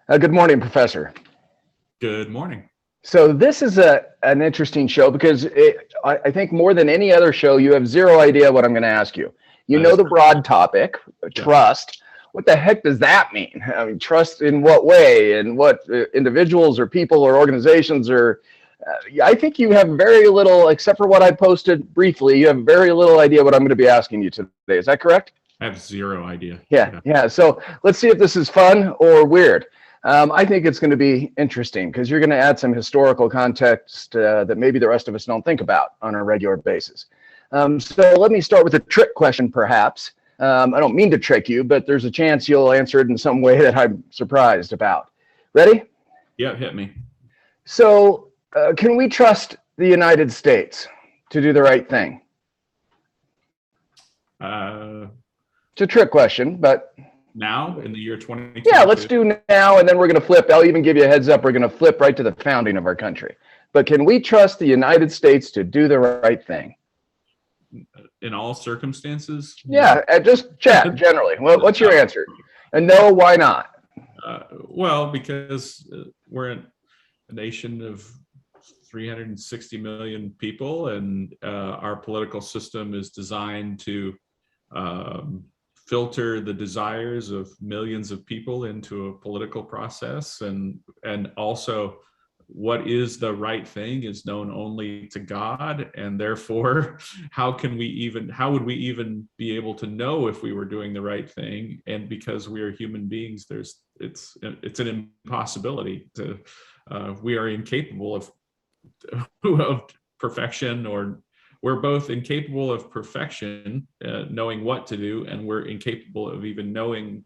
Good morning, Professor. Good morning. So this is an interesting show because I think more than any other show, you have zero idea what I'm going to ask you. You That know is the correct. broad topic, Yeah. trust. What the heck does that mean? I mean, trust in what way? And what individuals or people or organizations or I think you have very little, except for what I posted briefly, you have very little idea what I'm going to be asking you today. Is that correct? I have zero idea. Yeah, Yeah. yeah. So let's see if this is fun or weird. I think it's going to be interesting because you're going to add some historical context that maybe the rest of us don't think about on a regular basis. So let me start with a trick question, perhaps. I don't mean to trick you, but there's a chance you'll answer it in some way that I'm surprised about. Ready? Yeah, hit me. So, can we trust the United States to do the right thing? Uh, It's a trick question, but Now in the year yeah, let's 2022. do now, and then we're going to flip. I'll even give you a heads up. We're going to flip right to the founding of our country. But can we trust the United States to do the right thing? In all circumstances? Yeah, No. just chat generally. Well, what's your No. answer? And no, why not? Well, because we're in a nation of 360 million people, and our political system is designed to um, filter the desires of millions of people into a political process, and also what is the right thing is known only to God, and therefore how would we even be able to know if we were doing the right thing? And because we are human beings, it's an impossibility to we are incapable of perfection, or we're both incapable of perfection, knowing what to do, and we're incapable of even knowing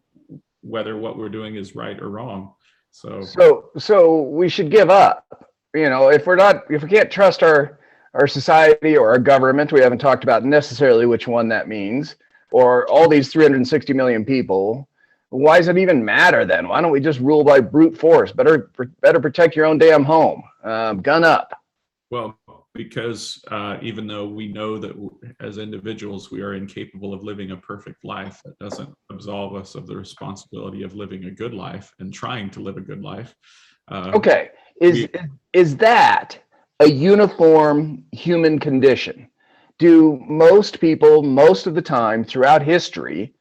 whether what we're doing is right or wrong. So So we should give up. If we can't trust our society or our government, we haven't talked about necessarily which one that means, or all these 360 million people. Why does it even matter then? Why don't we just rule by brute force? Better protect your own damn home. Gun up. well, because even though we know that as individuals we are incapable of living a perfect life, that doesn't absolve us of the responsibility of living a good life and trying to live a good life. Okay, is We is that a uniform human condition? Do most people, most of the time throughout history,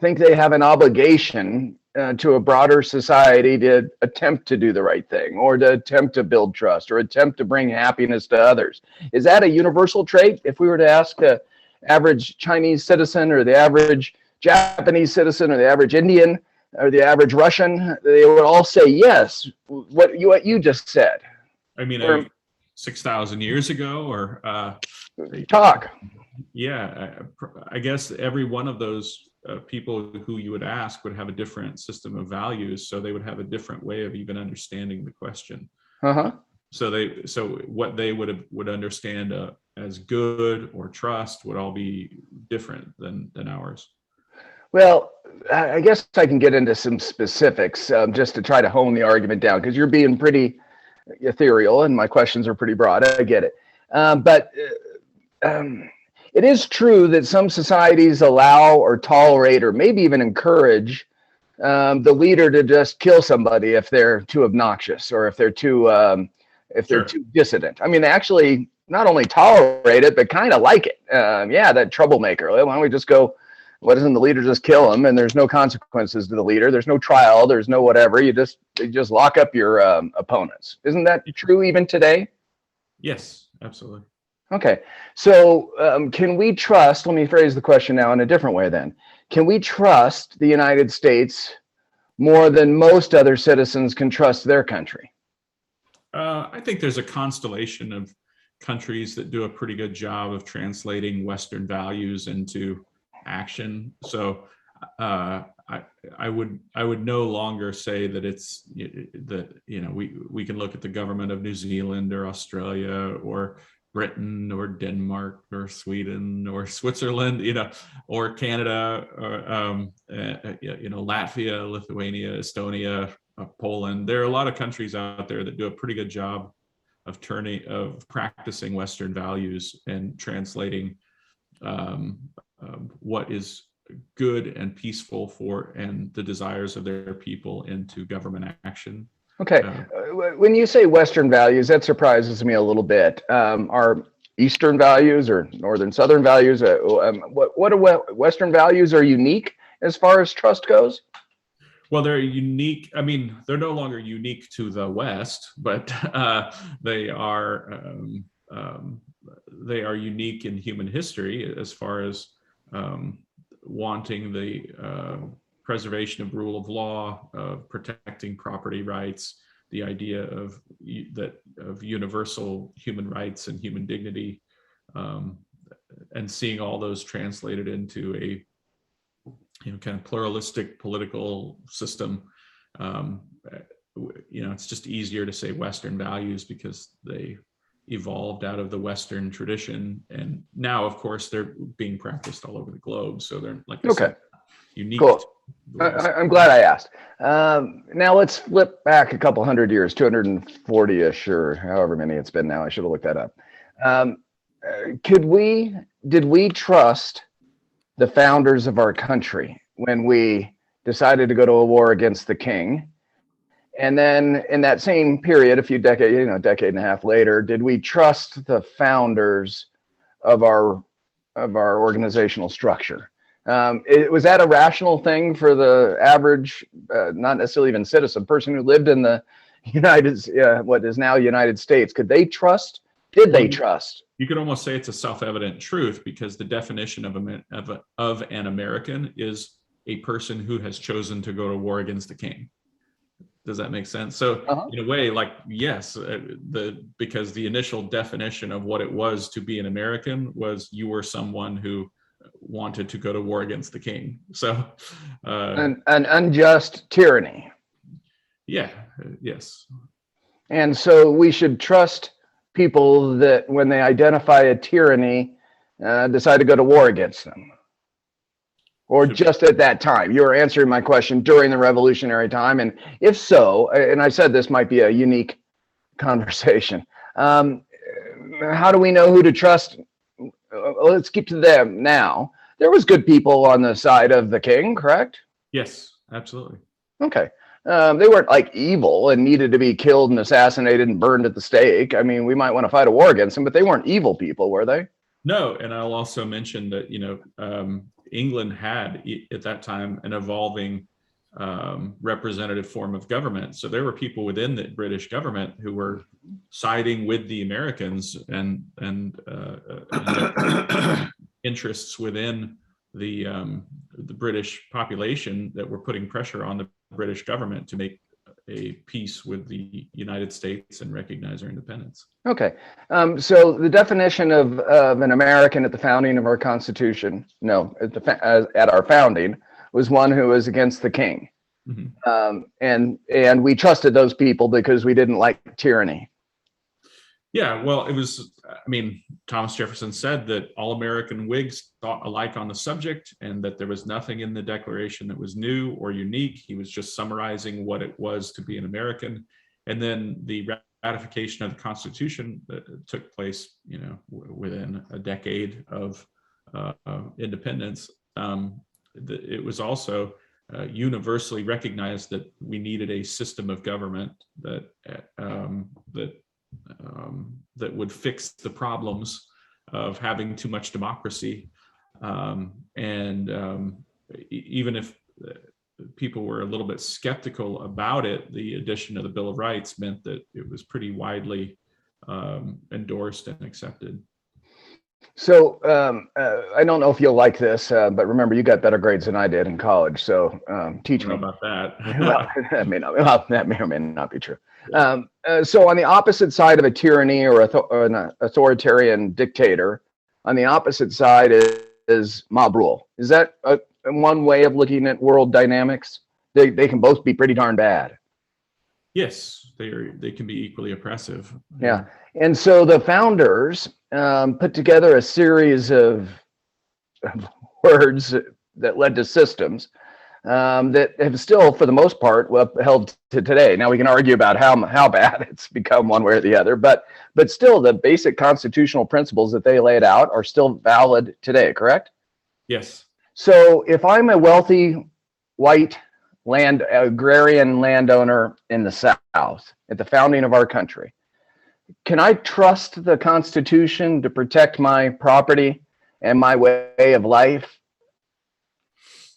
think they have an obligation to a broader society to attempt to do the right thing or to attempt to build trust or attempt to bring happiness to others? Is that a universal trait? If we were to ask the average Chinese citizen or the average Japanese citizen or the average Indian or the average Russian, they would all say yes. What you just said. I mean, Or 6,000 years ago, or talk. yeah, I guess every one of those people who you would ask would have a different system of values, so they would have a different way of even understanding the question. Uh-huh. So what they would understand as good or trust would all be different than ours. Well, I guess I can get into some specifics just to try to hone the argument down because you're being pretty ethereal and my questions are pretty broad. I get it. But it is true that some societies allow or tolerate or maybe even encourage the leader to just kill somebody if they're too obnoxious or if they're Sure. too dissident. I mean, they actually not only tolerate it but kind of like it. Yeah, that troublemaker. Why don't we just go? Why doesn't the leader just kill him? And there's no consequences to the leader. There's no trial. There's no whatever. You just lock up your opponents. Isn't that true even today? Yes, absolutely. Okay. So can we trust? Let me phrase the question now in a different way. Then, can we trust the United States more than most other citizens can trust their country? I think there's a constellation of countries that do a pretty good job of translating Western values into action. So I would no longer say that it's that we can look at the government of New Zealand or Australia or Britain or Denmark or Sweden or Switzerland, or Canada, or Latvia, Lithuania, Estonia, Poland. There are a lot of countries out there that do a pretty good job of practicing Western values and translating what is good and peaceful and the desires of their people into government action. Okay. When you say Western values, that surprises me a little bit. Are Eastern values or Northern Southern values, what are Western values are unique as far as trust goes? Well, they're unique. I mean, they're no longer unique to the West, but they are unique in human history as far as wanting the preservation of rule of law, protecting property rights, the idea of universal human rights and human dignity, and seeing all those translated into a kind of pluralistic political system. It's just easier to say Western values because they evolved out of the Western tradition, and now, of course, they're being practiced all over the globe. So they're, like I said, unique. Cool. I'm glad I asked. Now let's flip back a couple hundred years, 240-ish, or however many it's been now. I should have looked that up. Did we trust the founders of our country when we decided to go to a war against the king? And then in that same period, decade and a half later, did we trust the founders of our organizational structure? Was that a rational thing for the average, not necessarily even citizen, person who lived in the what is now United States? Could they trust? Did they trust? You could almost say it's a self-evident truth, because the definition of an American is a person who has chosen to go to war against the king. Does that make sense? So in a way, like, yes, because the initial definition of what it was to be an American was you were someone who wanted to go to war against the king. So an unjust tyranny. Yeah. Yes. And so we should trust people that when they identify a tyranny, decide to go to war against them. Or just at that time? You were answering my question during the revolutionary time. And if so, and I said this might be a unique conversation, how do we know who to trust? Let's keep to them now. There was good people on the side of the king, correct? Yes, absolutely. Okay. They weren't like evil and needed to be killed and assassinated and burned at the stake. I mean, we might want to fight a war against them, but they weren't evil people, were they? No, and I'll also mention that, England had at that time an evolving representative form of government. So there were people within the British government who were siding with the Americans and interests within the British population that were putting pressure on the British government to make a peace with the United States and recognize our independence. Okay. So the definition of an American at the founding of our Constitution, at our founding, was one who was against the king. Mm-hmm. And we trusted those people because we didn't like tyranny. Yeah, well, Thomas Jefferson said that all American Whigs thought alike on the subject, and that there was nothing in the Declaration that was new or unique. He was just summarizing what it was to be an American. And then the ratification of the Constitution took place, within a decade of independence. It was also universally recognized that we needed a system of government that would fix the problems of having too much democracy. Even if people were a little bit skeptical about it, the addition of the Bill of Rights meant that it was pretty widely endorsed and accepted. So I don't know if you'll like this, but remember, you got better grades than I did in college. So teach me about that. Well, that may or may not be true. So on the opposite side of a tyranny or an authoritarian dictator, on the opposite side is mob rule. Is that one way of looking at world dynamics? They can both be pretty darn bad. Yes, they can be equally oppressive. Yeah. And so the founders put together a series of words that led to systems that have still, for the most part, held to today. Now we can argue about how bad it's become one way or the other, but still the basic constitutional principles that they laid out are still valid today, correct? Yes. So if I'm a wealthy white agrarian landowner in the South at the founding of our country, can I trust the Constitution to protect my property and my way of life?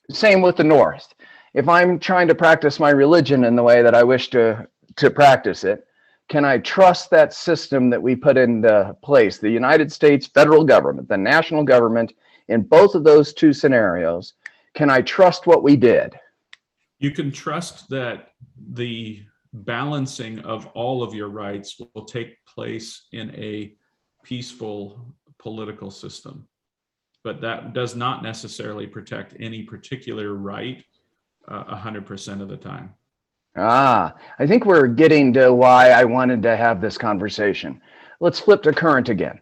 Same with the North. If I'm trying to practice my religion in the way that I wish to practice it, can I trust that system that we put into place, the United States federal government, the national government, in both of those two scenarios? Can I trust what we did? You can trust that the balancing of all of your rights will take place in a peaceful political system. But that does not necessarily protect any particular right 100% of the time. I think we're getting to why I wanted to have this conversation. Let's flip to current again.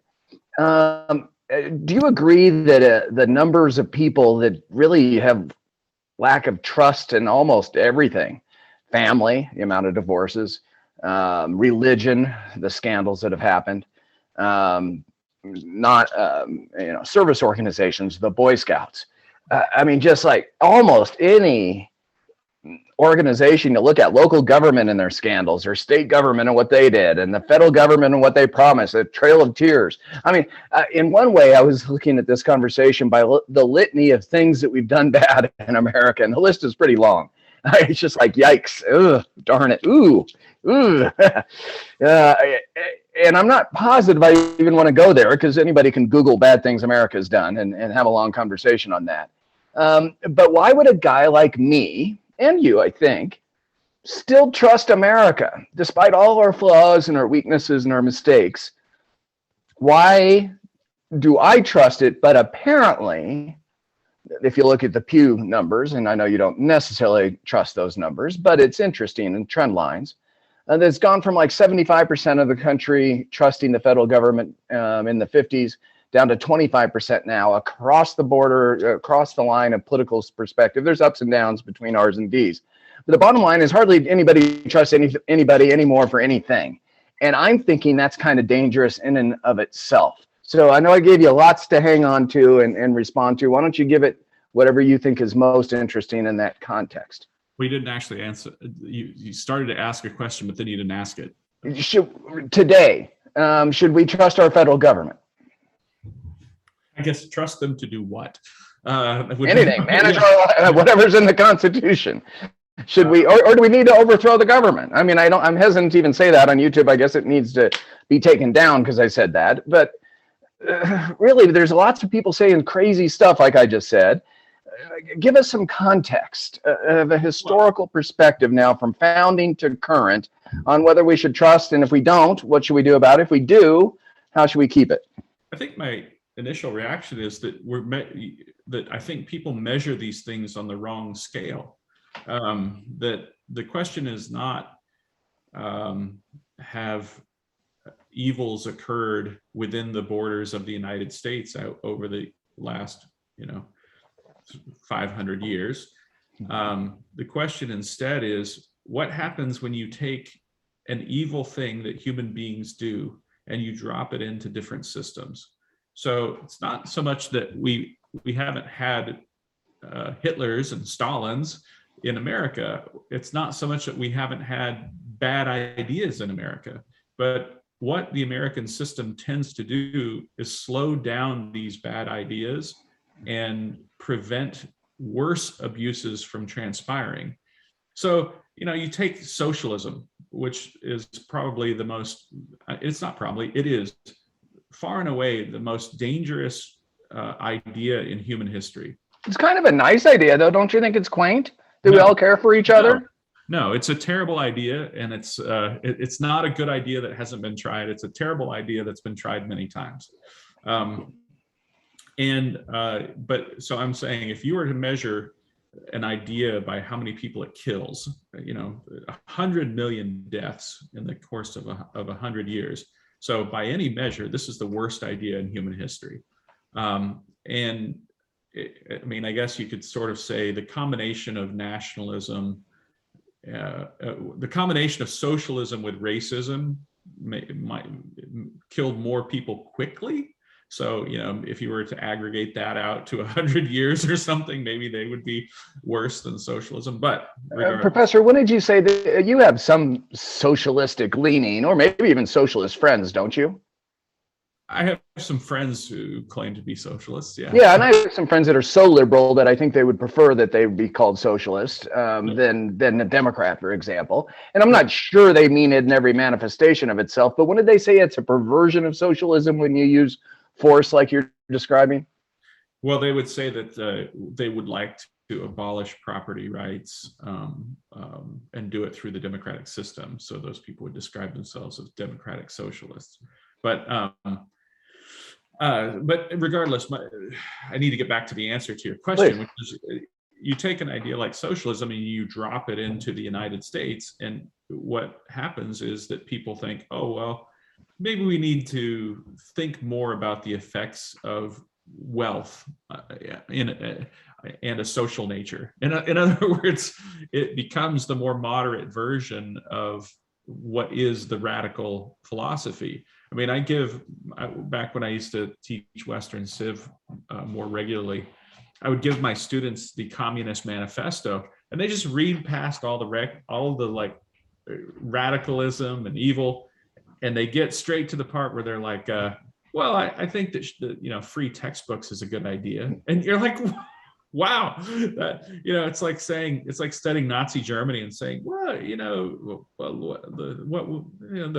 Do you agree that the numbers of people that really have lack of trust in almost everything, family, the amount of divorces, religion, the scandals that have happened, not service organizations, the Boy Scouts. I mean, just like almost any organization you look at, local government and their scandals, or state government and what they did, and the federal government and what they promised, a trail of tears. I mean, in one way, I was looking at this conversation by the litany of things that we've done bad in America, and the list is pretty long. It's just like, yikes, ugh, darn it, ooh. And I'm not positive I even want to go there, because anybody can Google bad things America's done and have a long conversation on that. But why would a guy like me, and you, I think, still trust America, despite all our flaws and our weaknesses and our mistakes? Why do I trust it? But apparently, if you look at the Pew numbers, and I know you don't necessarily trust those numbers, but it's interesting in trend lines, it's gone from like 75% of the country trusting the federal government in the 50s down to 25% now across the border, across the line of political perspective. There's ups and downs between R's and D's. But the bottom line is hardly anybody trusts anybody anymore for anything. And I'm thinking that's kind of dangerous in and of itself. So I know I gave you lots to hang on to and respond to. Why don't you give it whatever you think is most interesting in that context? We didn't actually answer. You started to ask a question, but then you didn't ask it. Should we trust our federal government? I guess trust them to do what? Anything, manage our whatever's in the Constitution. Should we, or do we need to overthrow the government? I mean, I'm hesitant to even say that on YouTube. I guess it needs to be taken down because I said that. But really, there's lots of people saying crazy stuff, like I just said. Give us some context of a historical perspective now from founding to current on whether we should trust, and if we don't, what should we do about it? If we do, how should we keep it? I think my initial reaction is that that I think people measure these things on the wrong scale. That the question is not have evils occurred within the borders of the United States over the last 500 years. The question instead is, what happens when you take an evil thing that human beings do and you drop it into different systems? So it's not so much that we haven't had Hitlers and Stalins in America. It's not so much that we haven't had bad ideas in America, but what the American system tends to do is slow down these bad ideas and prevent worse abuses from transpiring. So, you take socialism, which is probably the most, it's not probably, it is far and away the most dangerous idea in human history. It's kind of a nice idea, though. Don't you think it's quaint? Do we all care for each other? No, it's a terrible idea, and it's not a good idea that hasn't been tried. It's a terrible idea that's been tried many times. But so I'm saying, if you were to measure an idea by how many people it kills, 100 million deaths in the course of 100 years. So by any measure, this is the worst idea in human history. I guess you could sort of say the combination of nationalism, the combination of socialism with racism killed more people quickly So, if you were to aggregate that out to 100 years or something, maybe they would be worse than socialism. But regardless, Professor, when did you say that you have some socialistic leaning, or maybe even socialist friends, don't you? I have some friends who claim to be socialists. Yeah. Yeah, and I have some friends that are so liberal that I think they would prefer that they would be called socialist than a Democrat, for example. And I'm not sure they mean it in every manifestation of itself. But when did they say it's a perversion of socialism when you use force like you're describing? Well, they would say that they would like to abolish property rights and do it through the democratic system. So those people would describe themselves as democratic socialists. But regardless, I need to get back to the answer to your question, which is you take an idea like socialism and you drop it into the United States, and what happens is that people think, oh, well, maybe we need to think more about the effects of wealth and a social nature. In other words, it becomes the more moderate version of what is the radical philosophy. I mean, back when I used to teach Western Civ more regularly, I would give my students the Communist Manifesto, and they just read past all the radicalism and evil, and they get straight to the part where they're like, well, I think that free textbooks is a good idea. And you're like, wow, it's like studying Nazi Germany and saying, well, the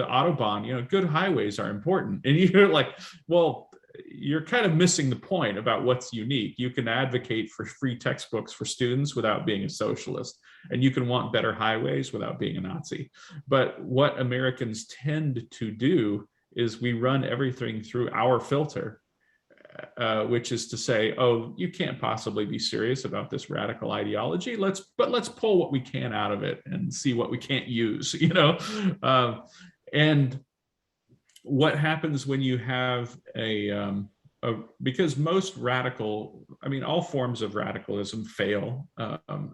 Autobahn, good highways are important. And you're like, well, you're kind of missing the point about what's unique. You can advocate for free textbooks for students without being a socialist, and you can want better highways without being a Nazi. But what Americans tend to do is we run everything through our filter, which is to say, oh, you can't possibly be serious about this radical ideology. Let's pull what we can out of it and see what we can't use, and what happens when you have because most all forms of radicalism fail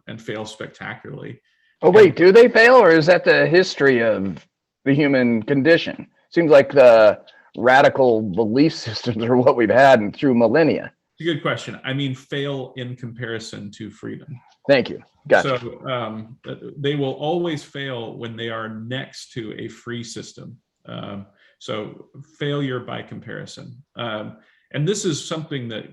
and fail spectacularly. Oh, wait, do they fail, or is that the history of the human condition? Seems like the radical belief systems are what we've had through millennia. It's a good question. I mean, fail in comparison to freedom. Thank you. Gotcha. So they will always fail when they are next to a free system. So failure by comparison. And this is something that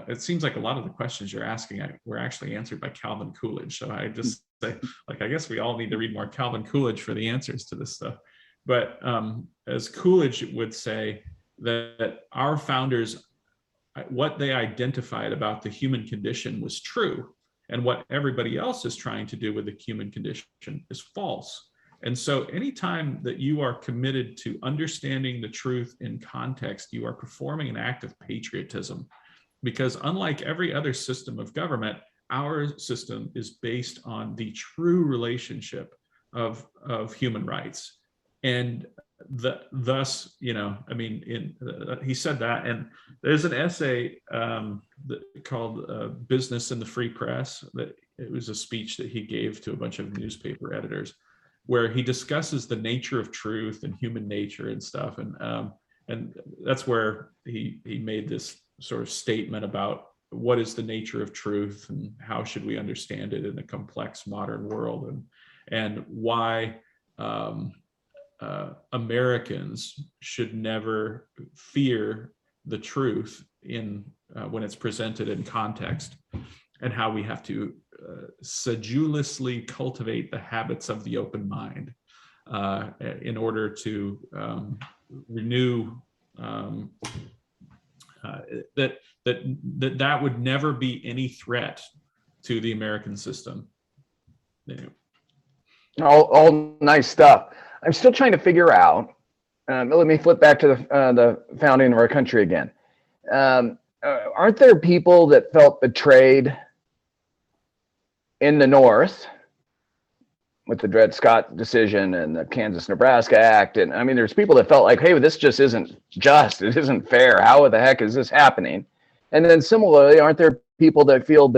it seems like a lot of the questions you're asking were actually answered by Calvin Coolidge. So I just say, I guess we all need to read more Calvin Coolidge for the answers to this stuff. But as Coolidge would say, that our founders, what they identified about the human condition was true, and what everybody else is trying to do with the human condition is false. And so anytime that you are committed to understanding the truth in context, you are performing an act of patriotism, because unlike every other system of government, our system is based on the true relationship of human rights. And thus, he said that, and there's an essay called Business in the Free Press, that it was a speech that he gave to a bunch of newspaper editors, where he discusses the nature of truth and human nature and stuff. And that's where he made this sort of statement about what is the nature of truth and how should we understand it in a complex modern world, and why Americans should never fear the truth when it's presented in context, and how we have to sedulously cultivate the habits of the open mind in order to renew that would never be any threat to the American system. Anyway. All nice stuff. I'm still trying to figure out. Let me flip back to the founding of our country again. Aren't there people that felt betrayed in the North with the Dred Scott decision and the Kansas-Nebraska Act? And I mean, there's people that felt like, hey, this just isn't just. It isn't fair. How the heck is this happening? And then similarly, aren't there people that felt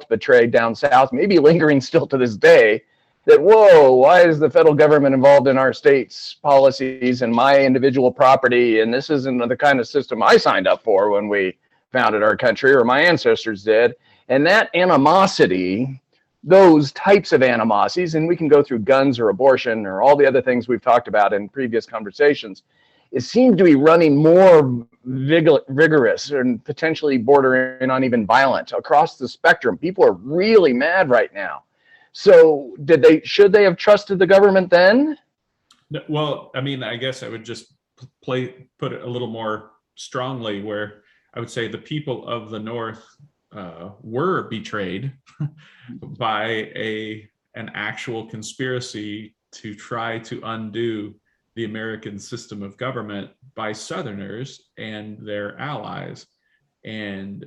betrayed down South, maybe lingering still to this day, that, whoa, why is the federal government involved in our state's policies and my individual property? And this isn't the kind of system I signed up for when we founded our country, or my ancestors did. And that animosity, those types of animosities, and we can go through guns or abortion or all the other things we've talked about in previous conversations, it seems to be running more vigorous and potentially bordering on even violent across the spectrum. People are really mad right now. So should they have trusted the government then? Well, I mean, I guess I would just put it a little more strongly, where I would say the people of the North were betrayed by an actual conspiracy to try to undo the American system of government by Southerners and their allies. And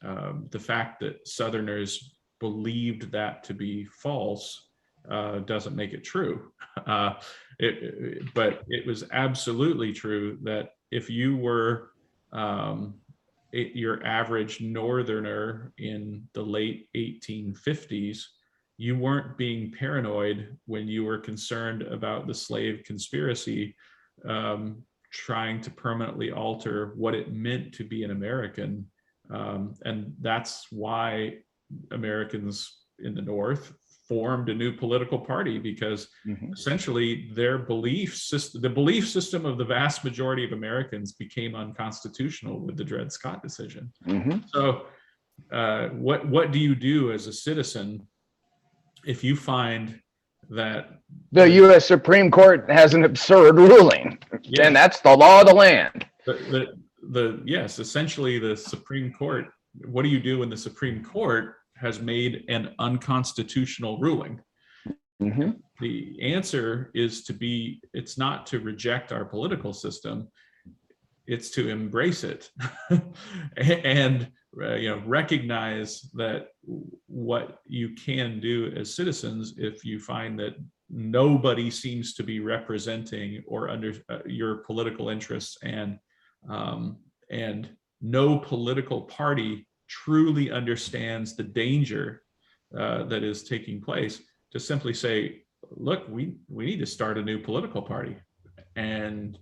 the fact that Southerners believed that to be false doesn't make it true. But it was absolutely true that if you were your average Northerner in the late 1850s, you weren't being paranoid when you were concerned about the slave conspiracy trying to permanently alter what it meant to be an American. And that's why Americans in the North formed a new political party, because essentially their the belief system of the vast majority of Americans became unconstitutional with the Dred Scott decision. So what do you do as a citizen if you find that the U.S. Supreme Court has an absurd ruling, and that's the law of the land? Yes, essentially the Supreme Court. What do you do when the Supreme Court has made an unconstitutional ruling? The answer is it's not to reject our political system, it's to embrace it and recognize that what you can do as citizens, if you find that nobody seems to be representing or under your political interests, and no political party truly understands the danger that is taking place, to simply say, look, we need to start a new political party. And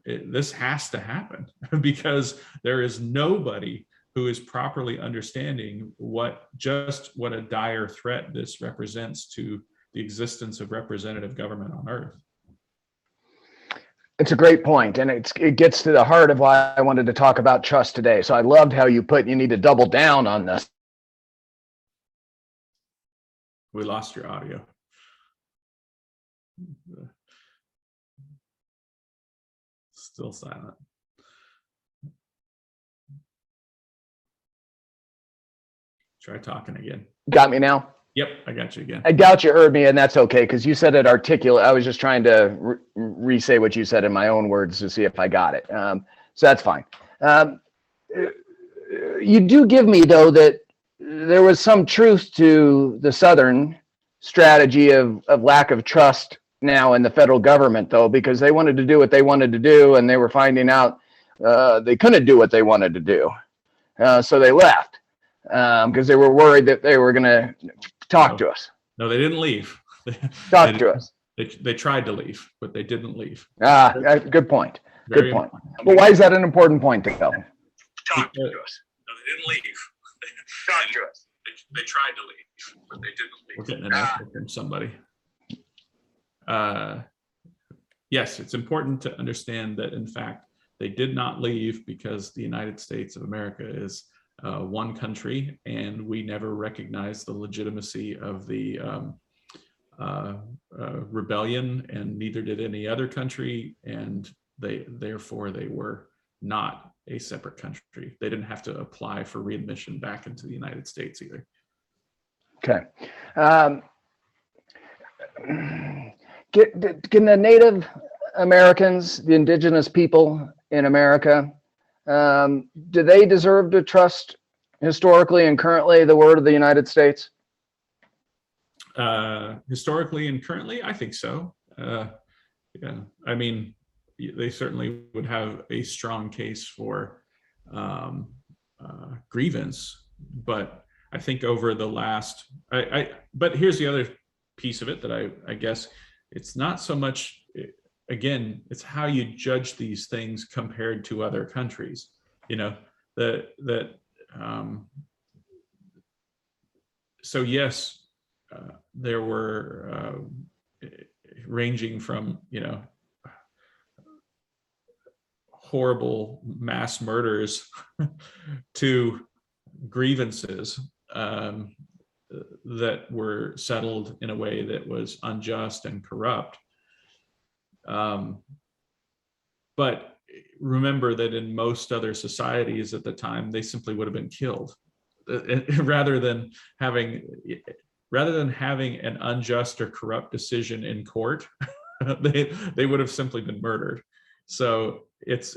this has to happen because there is nobody who is properly understanding what a dire threat this represents to the existence of representative government on Earth. It's a great point, and it gets to the heart of why I wanted to talk about trust today. So I loved how you put you need to double down on this. We lost your audio. Still silent. Try talking again. Got me now? Yep, I got you again. I doubt you heard me, and that's okay, because you said it articulate. I was just trying to re-say what you said in my own words to see if I got it. So that's fine. You do give me, though, that there was some truth to the Southern strategy of lack of trust now in the federal government, though, because they wanted to do what they wanted to do, and they were finding out they couldn't do what they wanted to do. So they left because they were worried that they were going to talk to us. No, they didn't leave. Talk to us. They tried to leave, but they didn't leave. Good point. Good point. Well, why is that an important point to tell? Talk to us. No, they didn't leave. Talk to us. They tried to leave, but they didn't leave. We're getting an answer from somebody. Yes, it's important to understand that, in fact, they did not leave because the United States of America is one country, and we never recognized the legitimacy of the rebellion, and neither did any other country, and therefore they were not a separate country. They didn't have to apply for readmission back into the United States either. Okay. Can the Native Americans, the indigenous people in America, do they deserve to trust historically and currently the word of the United States? Historically and currently, I think so. Yeah, I mean, they certainly would have a strong case for grievance, but I think over the last, but here's the other piece of it that I guess it's not so much, again, it's how you judge these things compared to other countries. You know, so yes, there were ranging from, horrible mass murders to grievances that were settled in a way that was unjust and corrupt. But remember that in most other societies at the time, they simply would have been killed rather than having an unjust or corrupt decision in court. they would have simply been murdered. So it's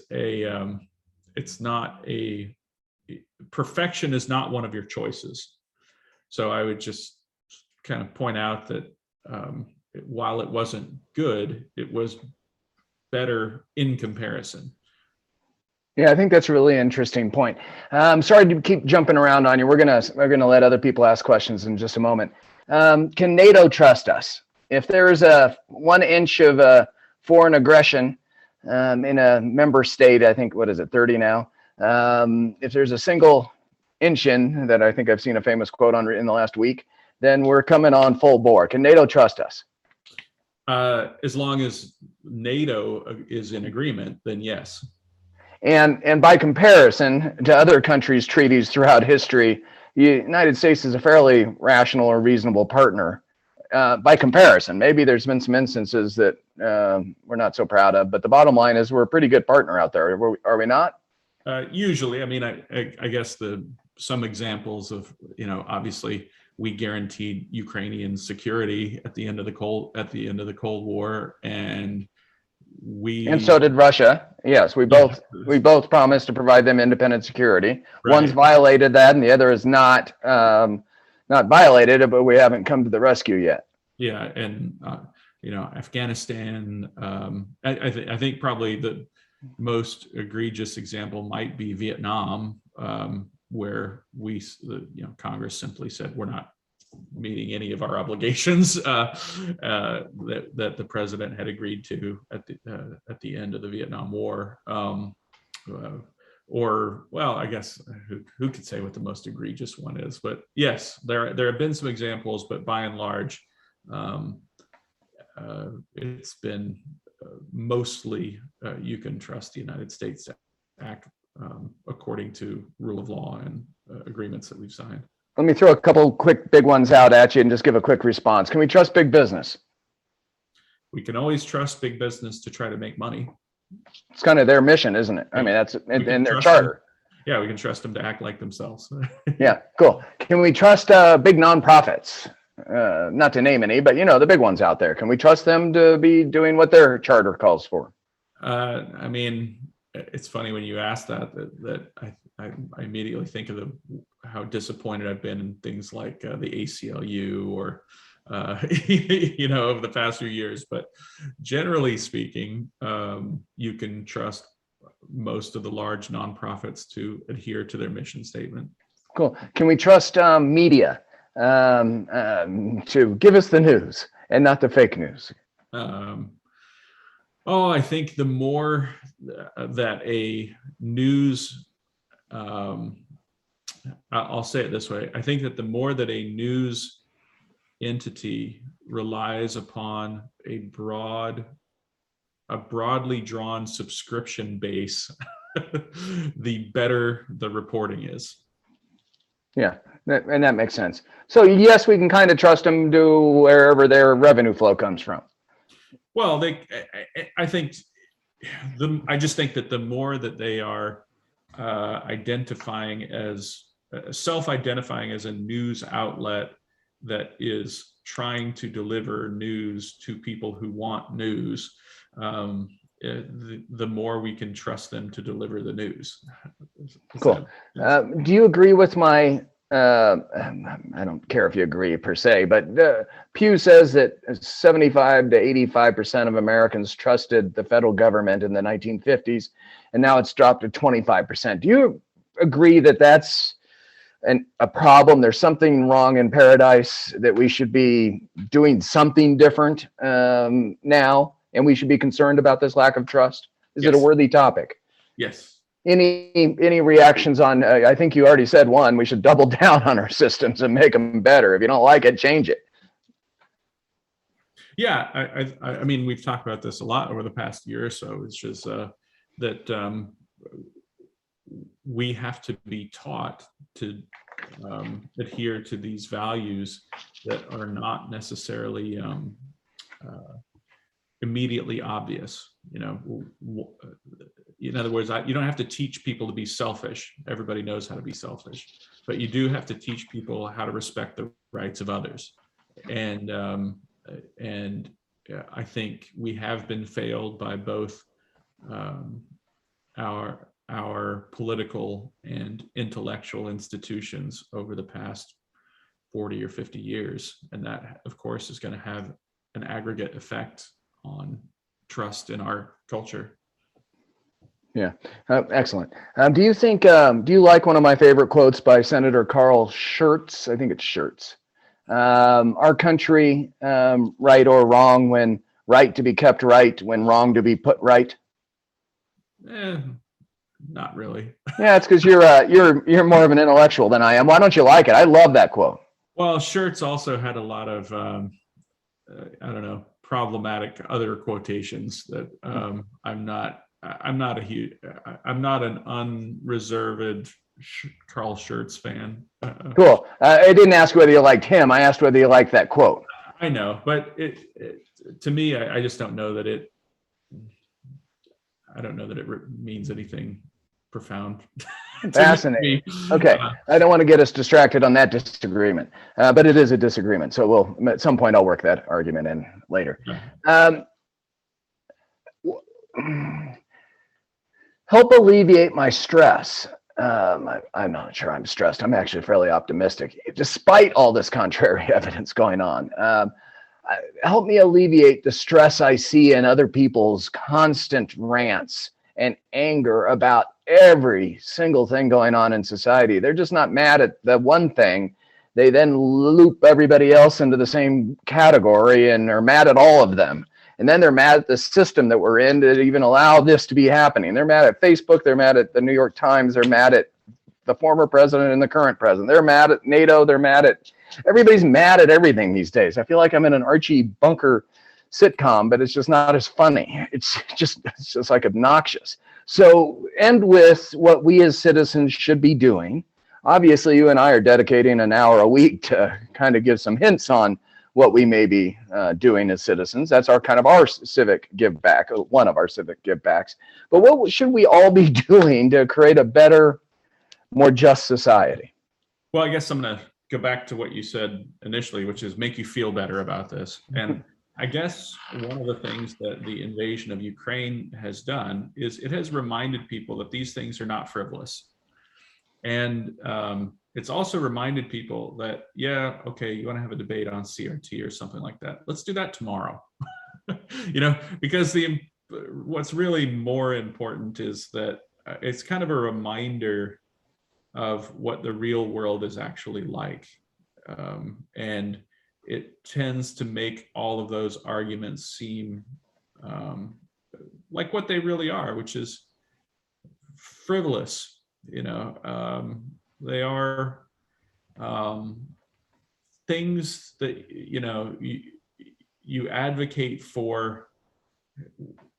not a, perfection is not one of your choices. So I would just kind of point out that while it wasn't good, it was better in comparison. Yeah, I think that's a really interesting point. I'm sorry to keep jumping around on you. We're gonna let other people ask questions in just a moment. Can NATO trust us? If there is a 1 inch of foreign aggression in a member state, I think, what is it, 30 now? If there's a single inch in that, I think I've seen a famous quote on in the last week, then we're coming on full bore. Can NATO trust us? As long as NATO is in agreement, then yes. And by comparison to other countries' treaties throughout history, the United States is a fairly rational or reasonable partner. By comparison, maybe there's been some instances that we're not so proud of, but the bottom line is we're a pretty good partner out there. Are we not? Usually, I mean, I guess some examples of, obviously we guaranteed Ukrainian security at the end of the Cold War, and so did Russia. Yes, we both promised to provide them independent security. Right. One's violated that, and the other is not violated it, but we haven't come to the rescue yet. Yeah, and Afghanistan. I think probably the most egregious example might be Vietnam, where Congress simply said we're not meeting any of our obligations that the president had agreed to at the end of the Vietnam War. Or, well, I guess who could say what the most egregious one is? But yes, there have been some examples, but by and large, it's been mostly you can trust the United States to act according to rule of law and agreements that we've signed. Let me throw a couple quick big ones out at you and just give a quick response. Can we trust big business? We can always trust big business to try to make money. It's kind of their mission, isn't it? I mean, that's in their charter. Yeah, we can trust them to act like themselves. Yeah, cool. Can we trust big nonprofits? Not to name any, but the big ones out there. Can we trust them to be doing what their charter calls for? I mean, it's funny when you ask that I immediately think of how disappointed I've been in things like the ACLU or over the past few years. But generally speaking, you can trust most of the large nonprofits to adhere to their mission statement. Cool. Can we trust media to give us the news and not the fake news? I think the more that a news, I'll say it this way, I think that the more that a news entity relies upon a broadly drawn subscription base, the better the reporting is. Yeah, and that makes sense. So yes, we can kind of trust them to wherever their revenue flow comes from. Well, I just think that the more that they are self-identifying as a news outlet that is trying to deliver news to people who want news, the more we can trust them to deliver the news. Cool. Do you agree with my, I don't care if you agree per se, but Pew says that 75 to 85% of Americans trusted the federal government in the 1950s, and now it's dropped to 25%. Do you agree that that's a problem. There's something wrong in paradise that we should be doing something different now, and we should be concerned about this lack of trust? Is it a Yes. worthy topic? Yes. Any reactions on? I think you already said one. We should double down on our systems and make them better. If you don't like it, change it. Yeah, I mean, we've talked about this a lot over the past year or so. It's just that we have to be taught to adhere to these values that are not necessarily immediately obvious. You know, in other words, you don't have to teach people to be selfish. Everybody knows how to be selfish, but you do have to teach people how to respect the rights of others. And I think we have been failed by both our political and intellectual institutions over the past 40 or 50 years. And that, of course, is going to have an aggregate effect on trust in our culture. Yeah, excellent. Do you think, do you like one of my favorite quotes by Senator Carl Schurz? I think it's Schurz. Our country, right or wrong, when right to be kept right, when wrong to be put right. Not really. Yeah, it's because you're more of an intellectual than I am. Why don't you like it? I love that quote. Well, Schurz also had a lot of I don't know, problematic other quotations that I'm not an unreserved Carl Schurz fan. Cool. I didn't ask whether you liked him. I asked whether you liked that quote. I know, but to me, I just don't know that it. I don't know that it means anything profound. Fascinating. Okay, I don't want to get us distracted on that disagreement, but it is a disagreement. So we'll at some point I'll work that argument in later. Help alleviate my stress. I'm not sure I'm stressed. I'm actually fairly optimistic, despite all this contrary evidence going on. Help me alleviate the stress I see in other people's constant rants and anger about every single thing going on in society. They're just not mad at the one thing. They then loop everybody else into the same category and are mad at all of them. And then they're mad at the system that we're in to even allow this to be happening. They're mad at Facebook. They're mad at the New York Times. They're mad at the former president and the current president. They're mad at NATO. They're mad at everybody's mad at everything these days. I feel like I'm in an Archie Bunker sitcom, but it's just not as funny. It's just like obnoxious. So end with what we as citizens should be doing. Obviously, you and I are dedicating an hour a week to kind of give some hints on what we may be doing as citizens. That's our civic give back, one of our civic give backs. But what should we all be doing to create a better, more just society? Well, I guess I'm going to go back to what you said initially, which is make you feel better about this. And I guess one of the things that the invasion of Ukraine has done is it has reminded people that these things are not frivolous. And it's also reminded people that, yeah, okay, you want to have a debate on CRT or something like that. Let's do that tomorrow. Because what's really more important is that it's kind of a reminder of what the real world is actually like. And it tends to make all of those arguments seem like what they really are, which is frivolous. They are things that you advocate for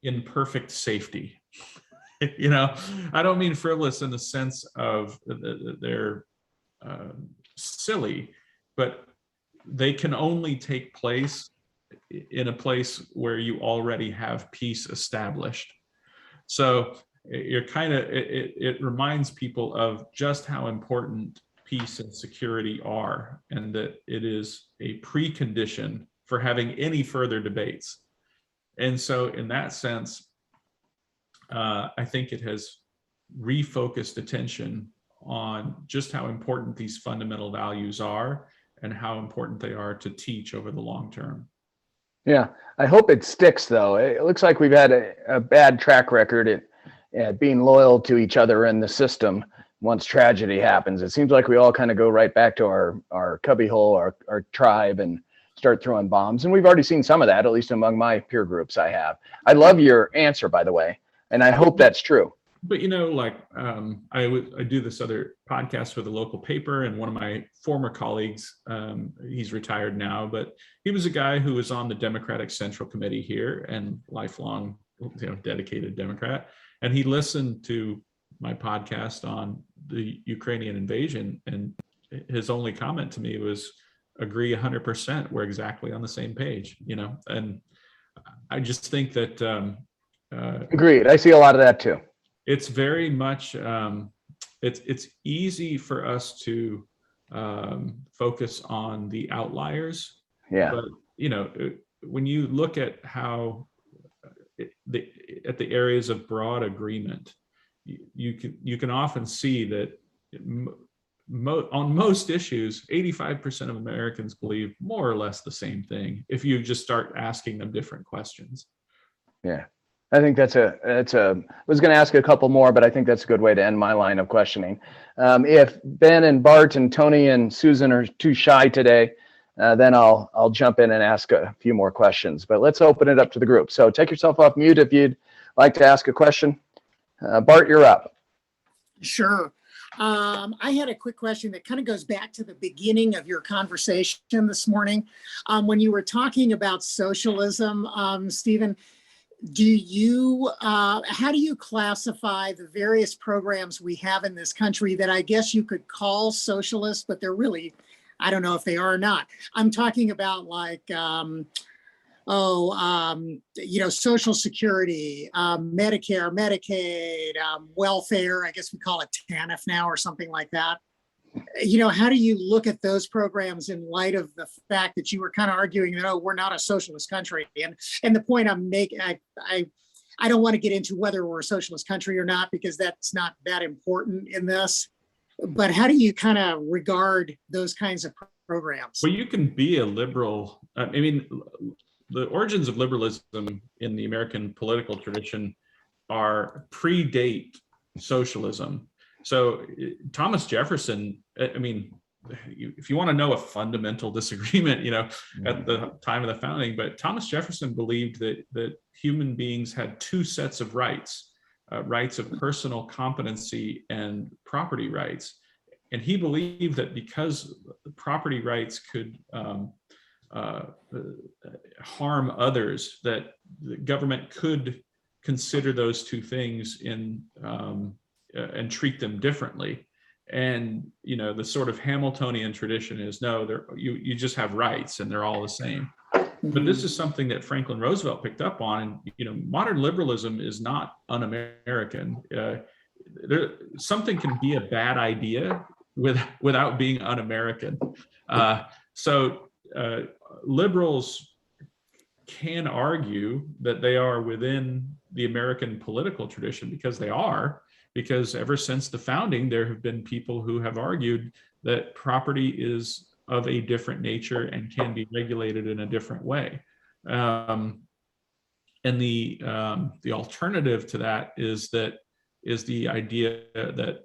in perfect safety. I don't mean frivolous in the sense of they're silly, but they can only take place in a place where you already have peace established. So it reminds people of just how important peace and security are, and that it is a precondition for having any further debates. And so in that sense, I think it has refocused attention on just how important these fundamental values are and how important they are to teach over the long term. Yeah, I hope it sticks, though. It looks like we've had a bad track record at being loyal to each other in the system once tragedy happens. It seems like we all kind of go right back to our cubbyhole, our tribe, and start throwing bombs. And we've already seen some of that, at least among my peer groups I have. I love your answer, by the way, and I hope that's true. But like I do this other podcast with a local paper, and one of my former colleagues, he's retired now, but he was a guy who was on the Democratic Central Committee here and lifelong, dedicated Democrat. And he listened to my podcast on the Ukrainian invasion, and his only comment to me was, agree 100%. We're exactly on the same page, and I just think that Agreed. I see a lot of that too. It's very much it's easy for us to focus on the outliers. Yeah. But when you look at how at the areas of broad agreement, you can often see that on most issues, 85% of Americans believe more or less the same thing if you just start asking them different questions. Yeah. I think I was going to ask a couple more, but I think that's a good way to end my line of questioning. If Ben and Bart and Tony and Susan are too shy today, then I'll jump in and ask a few more questions, but let's open it up to the group. So take yourself off mute if you'd like to ask a question. Bart, you're up. Sure. I had a quick question that kind of goes back to the beginning of your conversation this morning. When you were talking about socialism, Stephen, how do you classify the various programs we have in this country that I guess you could call socialist, but they're really, I don't know if they are or not. I'm talking about like, Social Security, Medicare, Medicaid, welfare, I guess we call it TANF now or something like that. How do you look at those programs in light of the fact that you were kind of arguing that, we're not a socialist country? And the point I'm making, I don't want to get into whether we're a socialist country or not, because that's not that important in this. But how do you kind of regard those kinds of programs? Well, you can be a liberal. I mean, the origins of liberalism in the American political tradition predate socialism. So Thomas Jefferson, I mean, if you want to know a fundamental disagreement, at the time of the founding, but Thomas Jefferson believed that human beings had two sets of rights, rights of personal competency and property rights. And he believed that because property rights could harm others, that the government could consider those two things and treat them differently. And the sort of Hamiltonian tradition is no, you just have rights and they're all the same. Mm-hmm. But this is something that Franklin Roosevelt picked up on. And modern liberalism is not un-American. Something can be a bad idea without being un-American. So liberals can argue that they are within the American political tradition because ever since the founding, there have been people who have argued that property is of a different nature and can be regulated in a different way. And the alternative to that is the idea that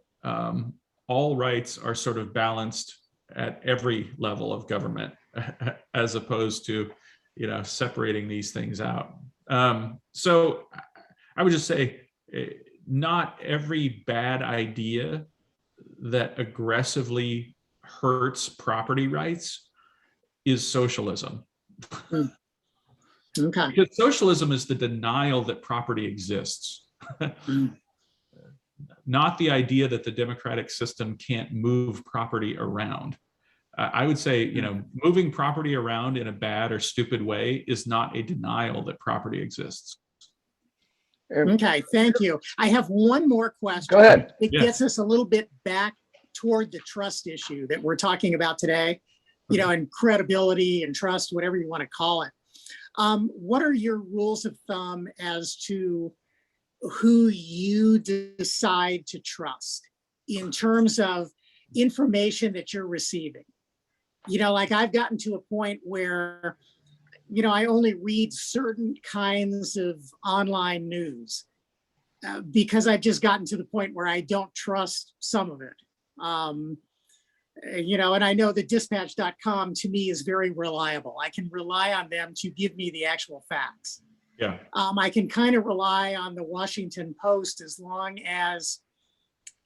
all rights are sort of balanced at every level of government, as opposed to separating these things out. So I would just say, not every bad idea that aggressively hurts property rights is socialism. Okay. Because socialism is the denial that property exists, not the idea that the democratic system can't move property around. I would say, moving property around in a bad or stupid way is not a denial that property exists. Okay, thank you. I have one more question. Go ahead. It gets us a little bit back toward the trust issue that we're talking about today, and credibility and trust, whatever you want to call it. What are your rules of thumb as to who you decide to trust in terms of information that you're receiving? Like I've gotten to a point where I only read certain kinds of online news. because I've just gotten to the point where I don't trust some of it. And I know that dispatch.com to me is very reliable. I can rely on them to give me the actual facts. Yeah. I can kind of rely on the Washington Post as long as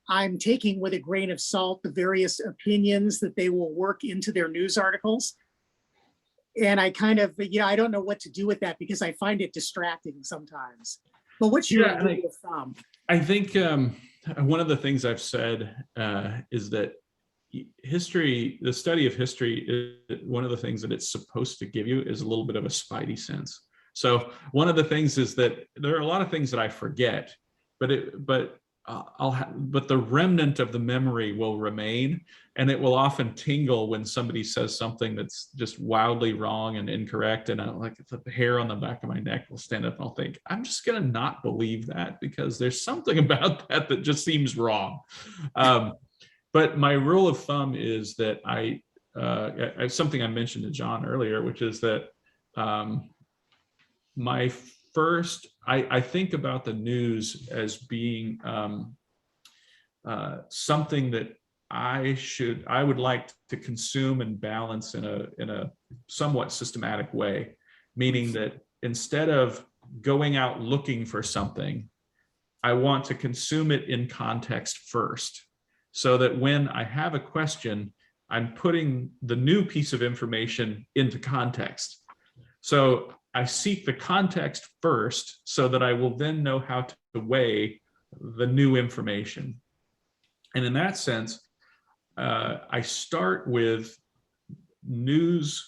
I'm taking with a grain of salt the various opinions that they will work into their news articles. And I kind of, I don't know what to do with that because I find it distracting sometimes. But what's your rule of thumb? I think one of the things I've said is that history, the study of history, one of the things that it's supposed to give you is a little bit of a spidey sense. So one of the things is that there are a lot of things that I forget, but the remnant of the memory will remain, and it will often tingle when somebody says something that's just wildly wrong and incorrect, and the hair on the back of my neck will stand up and I'll think, I'm just gonna not believe that because there's something about that that just seems wrong. But my rule of thumb is that I something I mentioned to John earlier, which is that I think about the news as being something that I would like to consume and balance in a somewhat systematic way, meaning that instead of going out looking for something, I want to consume it in context first, so that when I have a question, I'm putting the new piece of information into context. So I seek the context first so that I will then know how to weigh the new information. And in that sense, I start with news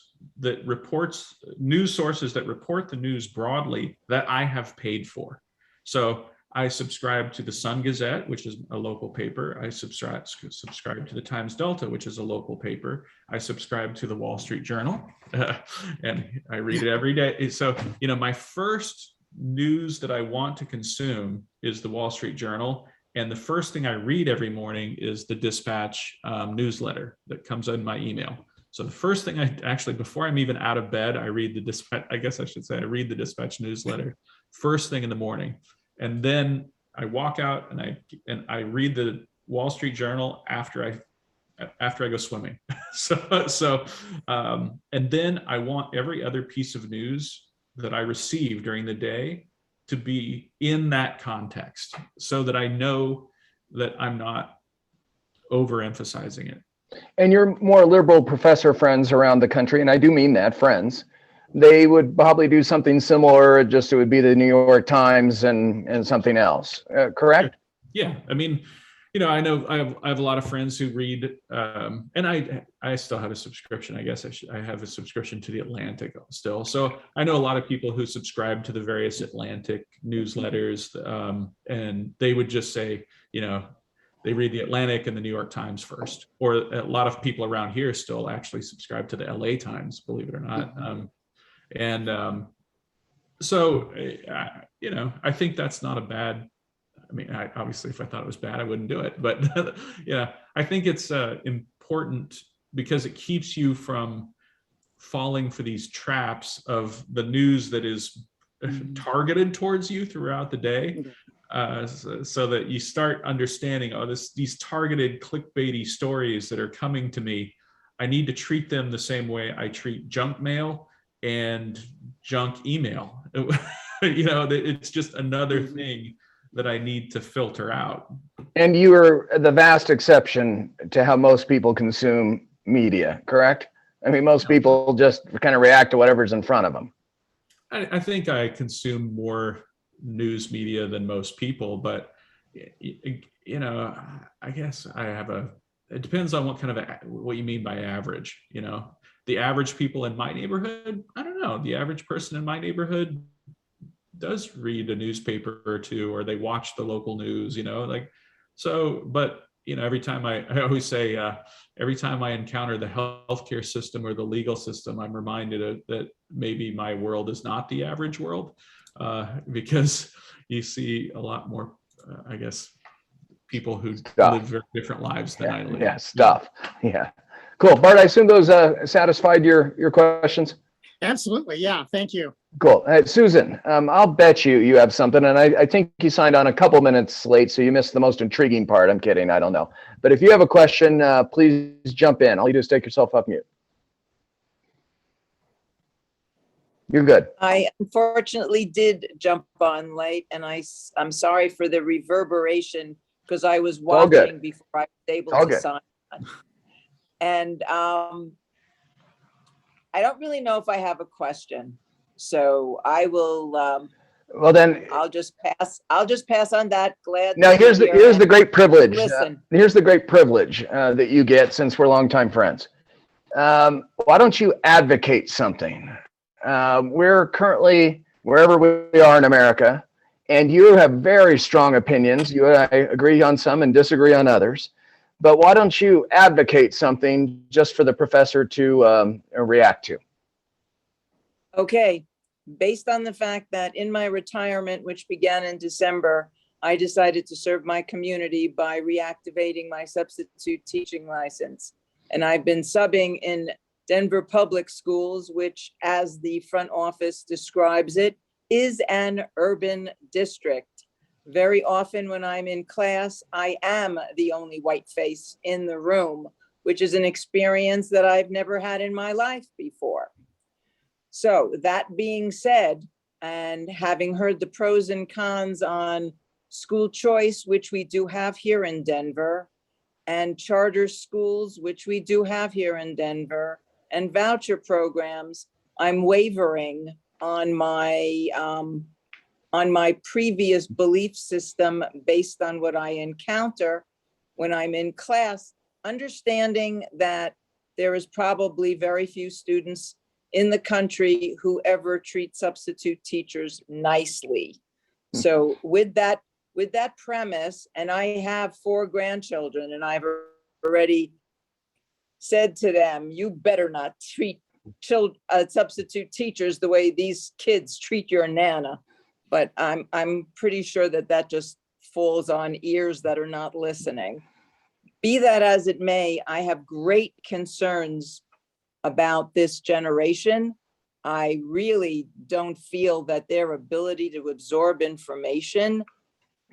sources that report the news broadly that I have paid for. So I subscribe to the Sun Gazette, which is a local paper. I subscribe to the Times Delta, which is a local paper. I subscribe to the Wall Street Journal, and I read it every day. So, my first news that I want to consume is the Wall Street Journal. And the first thing I read every morning is the Dispatch newsletter that comes in my email. So the first thing before I'm even out of bed, I read the Dispatch, I guess I should say, I read the Dispatch newsletter first thing in the morning. And then I walk out and I read the Wall Street Journal after I go swimming. And then I want every other piece of news that I receive during the day to be in that context, so that I know that I'm not overemphasizing it. And your more liberal professor friends around the country, and I do mean that, friends, they would probably do something similar, just it would be the New York Times and something else, correct? Yeah, I mean, I know I have a lot of friends who read, and I still have a subscription. I guess I have a subscription to the Atlantic still. So I know a lot of people who subscribe to the various Atlantic newsletters, and they would just say, they read the Atlantic and the New York Times first. Or a lot of people around here still actually subscribe to the LA Times, believe it or not. So I think that's not a bad. I mean, obviously, if I thought it was bad, I wouldn't do it. But I think it's important because it keeps you from falling for these traps of the news that is targeted towards you throughout the day, so that you start understanding, these targeted clickbaity stories that are coming to me, I need to treat them the same way I treat junk mail and junk email. It's just another thing that I need to filter out. And you are the vast exception to how most people consume media, correct? I mean, most people just kind of react to whatever's in front of them. I think I consume more news media than most people, but I guess it depends on what you mean by average. The average people in my neighborhood, I don't know, the average person in my neighborhood does read a newspaper or two, or they watch the local news, but every time I always say, every time I encounter the healthcare system or the legal system, I'm reminded that maybe my world is not the average world, because you see a lot more, I guess, people who live very different lives than I live. Yeah, stuff. Yeah. Cool. Bart, I assume those satisfied your questions? Absolutely. Yeah. Thank you. Cool. Susan, I'll bet you have something, and I think you signed on a couple minutes late, so you missed the most intriguing part. I'm kidding. I don't know. But if you have a question, please jump in. All you do is take yourself off mute. You're good. I unfortunately did jump on late, and I'm sorry for the reverberation because I was all good. watching before I was able All to good. sign on. And I don't really know if I have a question, so I will. Well, then, I'll just pass. I'll just pass on that. Glad. now to be here's the here and great privilege. Listen. Here's the great privilege that you get since we're longtime friends. Why don't you advocate something? We're currently wherever we are in America, and you have very strong opinions. You and I agree on some and disagree on others. But why don't you advocate something just for the professor to react to? Okay. Based on the fact that in my retirement, which began in December, I decided to serve my community by reactivating my substitute teaching license. And I've been subbing in Denver Public Schools, which, as the front office describes it, is an urban district. Very often when I'm in class, I am the only white face in the room, which is an experience that I've never had in my life before. So that being said, and having heard the pros and cons on school choice, which we do have here in Denver, and charter schools, which we do have here in Denver, and voucher programs, I'm wavering on my previous belief system based on what I encounter when I'm in class, understanding that there is probably very few students in the country who ever treat substitute teachers nicely. So with that premise, and I have 4 grandchildren, and I've already said to them, you better not treat substitute teachers the way these kids treat your nana. But I'm pretty sure that just falls on ears that are not listening. Be that as it may, I have great concerns about this generation. I really don't feel that their ability to absorb information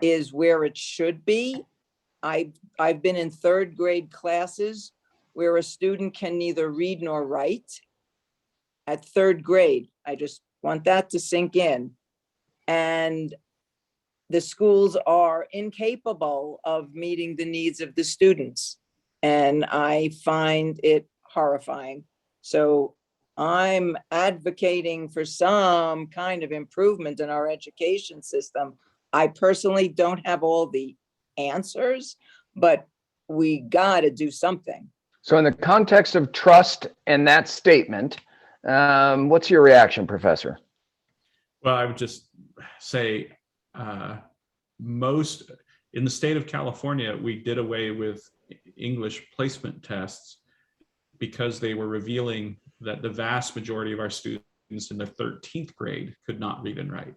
is where it should be. I've been in 3rd grade classes where a student can neither read nor write at 3rd grade. I just want that to sink in. And the schools are incapable of meeting the needs of the students. And I find it horrifying. So I'm advocating for some kind of improvement in our education system. I personally don't have all the answers, but we got to do something. So in the context of trust and that statement, what's your reaction, Professor? Well, I would just say most in the state of California, we did away with English placement tests because they were revealing that the vast majority of our students in the 13th grade could not read and write.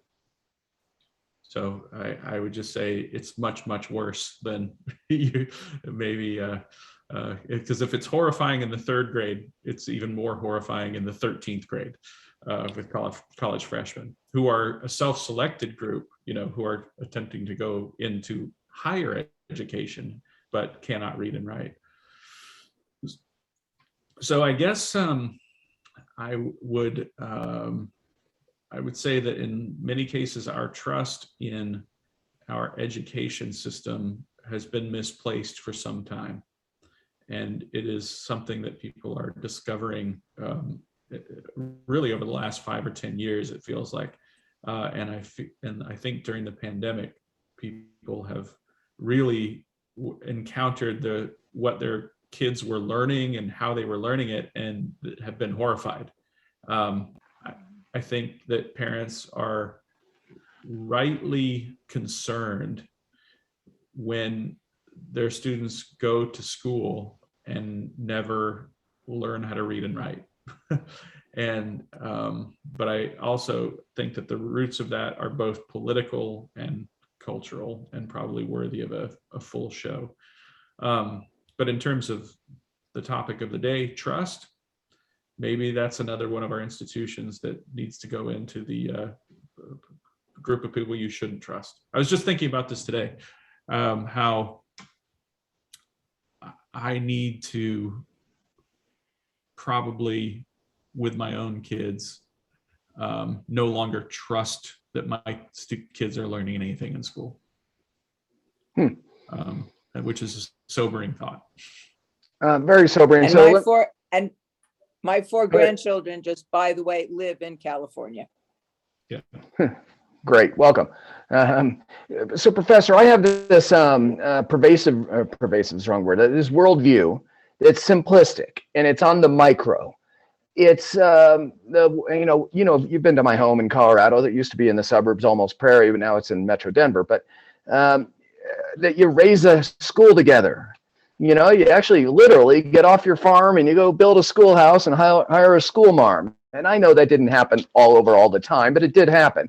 So I would just say it's much, much worse than you maybe, because if it's horrifying in the 3rd grade, it's even more horrifying in the 13th grade with college freshmen who are a self-selected group, who are attempting to go into higher education, but cannot read and write. So I guess I would say that in many cases, our trust in our education system has been misplaced for some time. And it is something that people are discovering really over the last 5 or 10 years, it feels like. And I think during the pandemic, people have really encountered what their kids were learning and how they were learning it, and have been horrified. I think that parents are rightly concerned when their students go to school and never learn how to read and write. But I also think that the roots of that are both political and cultural, and probably worthy of a full show. But in terms of the topic of the day, trust, maybe that's another one of our institutions that needs to go into the group of people you shouldn't trust. I was just thinking about this today, how I need to probably, with my own kids, no longer trust that my kids are learning anything in school, which is a sobering thought. Very sobering. And So my four grandchildren, just by the way, live in California. Yeah. Great, welcome. So, Professor, I have this pervasive is the wrong word. This worldview that's simplistic and it's on the micro. It's you've been to my home in Colorado that used to be in the suburbs, almost prairie, but now it's in Metro Denver. But that you raise a school together. You actually literally get off your farm and you go build a schoolhouse and hire a school marm. And I know that didn't happen all over all the time, but it did happen.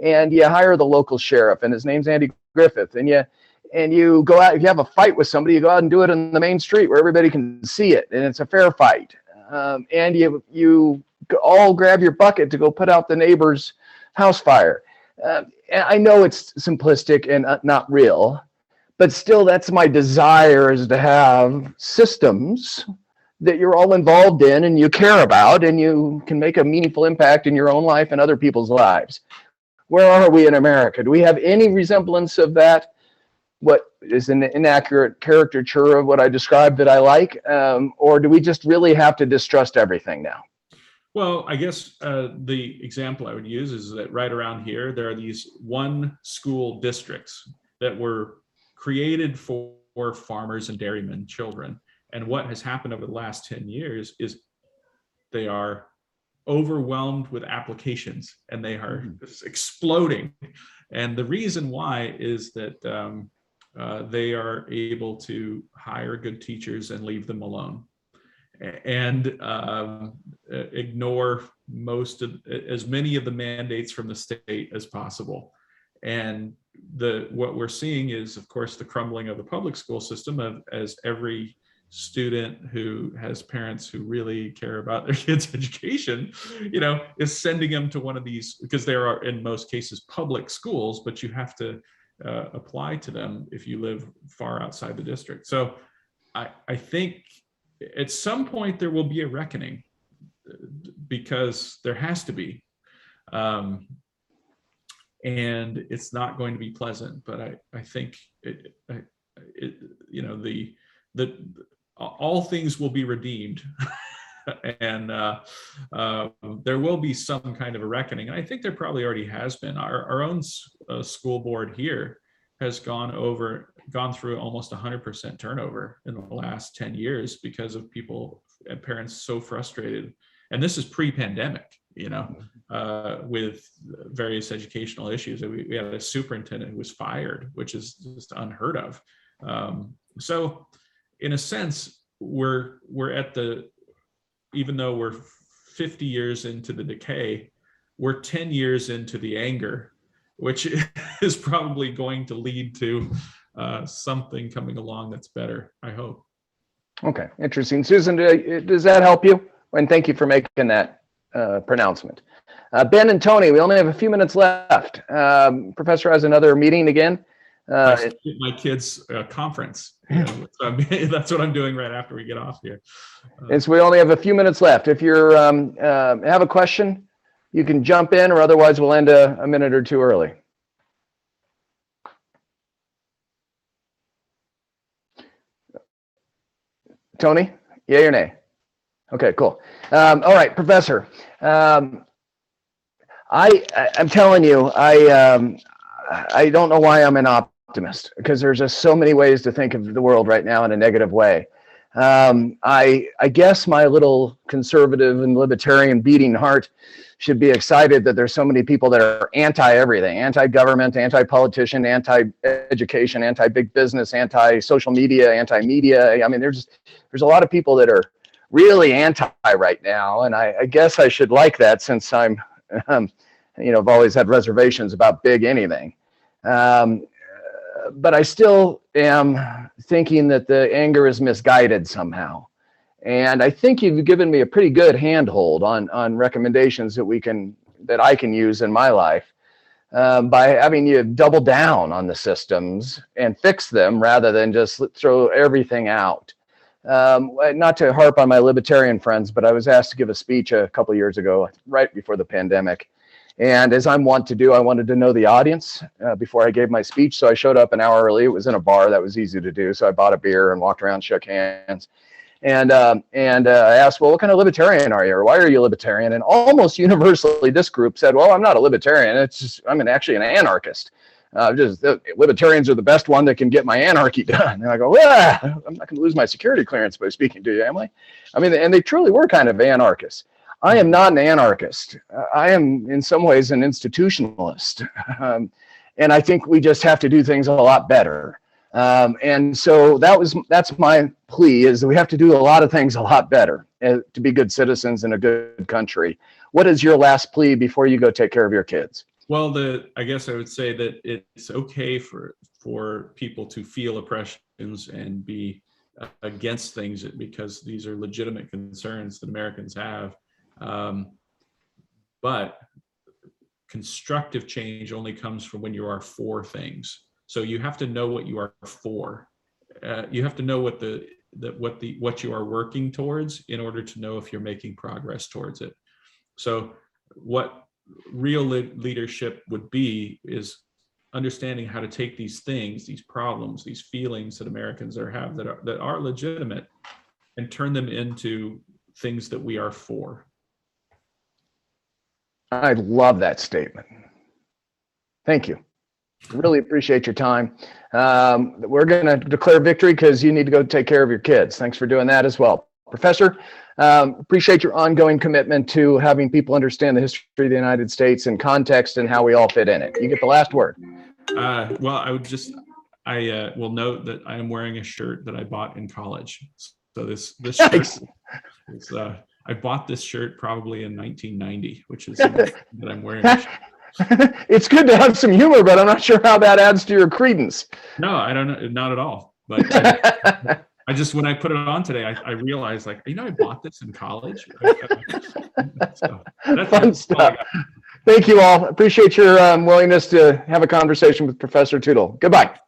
And you hire the local sheriff, and his name's Andy Griffith. And you go out, if you have a fight with somebody, you go out and do it in the main street where everybody can see it, and it's a fair fight. And you all grab your bucket to go put out the neighbor's house fire. I know it's simplistic and not real, but still that's my desire, is to have systems that you're all involved in and you care about, and you can make a meaningful impact in your own life and other people's lives. Where are we in America? Do we have any resemblance of that? What is an inaccurate caricature of what I described that I like? Or do we just really have to distrust everything now? Well, I guess the example I would use is that right around here, there are these one school districts that were created for farmers and dairymen children. And what has happened over the last 10 years is they are overwhelmed with applications, and they are just exploding. And the reason why is that they are able to hire good teachers and leave them alone, and ignore as many of the mandates from the state as possible. And what we're seeing is, of course, the crumbling of the public school system, as every student who has parents who really care about their kids' education, is sending them to one of these, because there are in most cases public schools, but you have to apply to them if you live far outside the district. So I think at some point there will be a reckoning, because there has to be, and it's not going to be pleasant. But I think all things will be redeemed, and there will be some kind of a reckoning. And I think there probably already has been. Our own school board here has gone through almost 100% turnover in the last 10 years because of people and parents so frustrated. And this is pre-pandemic, with various educational issues. We had a superintendent who was fired, which is just unheard of. So in a sense, we're at even though we're 50 years into the decay, we're 10 years into the anger, which is probably going to lead to something coming along that's better, I hope. Okay, interesting. Susan, does that help you? And thank you for making that pronouncement. Ben and Tony, we only have a few minutes left. Professor has another meeting again. My kids' conference. That's what I'm doing right after we get off here. And so we only have a few minutes left. If you have a question, you can jump in, or otherwise we'll end a minute or two early. Tony, yay or nay? Okay, cool. All right, Professor. I'm telling you, I don't know why I'm an optimist, because there's just so many ways to think of the world right now in a negative way. I guess my little conservative and libertarian beating heart should be excited that there's so many people that are anti-everything, anti-government, anti-politician, anti-education, anti-big business, anti-social media, anti-media. I mean, there's a lot of people that are really anti right now, and I guess I should like that, since I'm, I've always had reservations about big anything. But I still am thinking that the anger is misguided somehow. And I think you've given me a pretty good handhold on recommendations that I can use in my life, by having you double down on the systems and fix them rather than just throw everything out. Not to harp on my libertarian friends, but I was asked to give a speech a couple of years ago, right before the pandemic. And as I'm wont to do, I wanted to know the audience before I gave my speech. So I showed up an hour early. It was in a bar. That was easy to do. So I bought a beer and walked around, shook hands. And I asked, well, what kind of libertarian are you? Or why are you a libertarian? And almost universally, this group said, well, I'm not a libertarian. I'm actually an anarchist. Libertarians are the best one that can get my anarchy done. And I go, well, I'm not going to lose my security clearance by speaking to you, am I? I mean, and they truly were kind of anarchists. I am not an anarchist. I am in some ways an institutionalist. And I think we just have to do things a lot better. And so that's my plea, is that we have to do a lot of things a lot better to be good citizens in a good country. What is your last plea before you go take care of your kids? Well, I guess I would say that it's okay for people to feel oppressions and be against things, because these are legitimate concerns that Americans have. But constructive change only comes from when you are for things. So you have to know what you are for. You have to know what you are working towards in order to know if you're making progress towards it. So what real leadership would be is understanding how to take these things, these problems, these feelings that Americans have that are legitimate, and turn them into things that we are for. I love that statement. Thank you. Really appreciate your time. We're going to declare victory because you need to go take care of your kids. Thanks for doing that as well. Professor, appreciate your ongoing commitment to having people understand the history of the United States and context and how we all fit in it. You get the last word. Well, I will note that I am wearing a shirt that I bought in college. So this shirt, I bought this shirt probably in 1990, which is that I'm wearing. It's good to have some humor, but I'm not sure how that adds to your credence. No, I don't know, not at all. But I just, when I put it on today, I realized, like, I bought this in college. So that's fun stuff. Thank you all. Appreciate your willingness to have a conversation with Professor Tootle. Goodbye.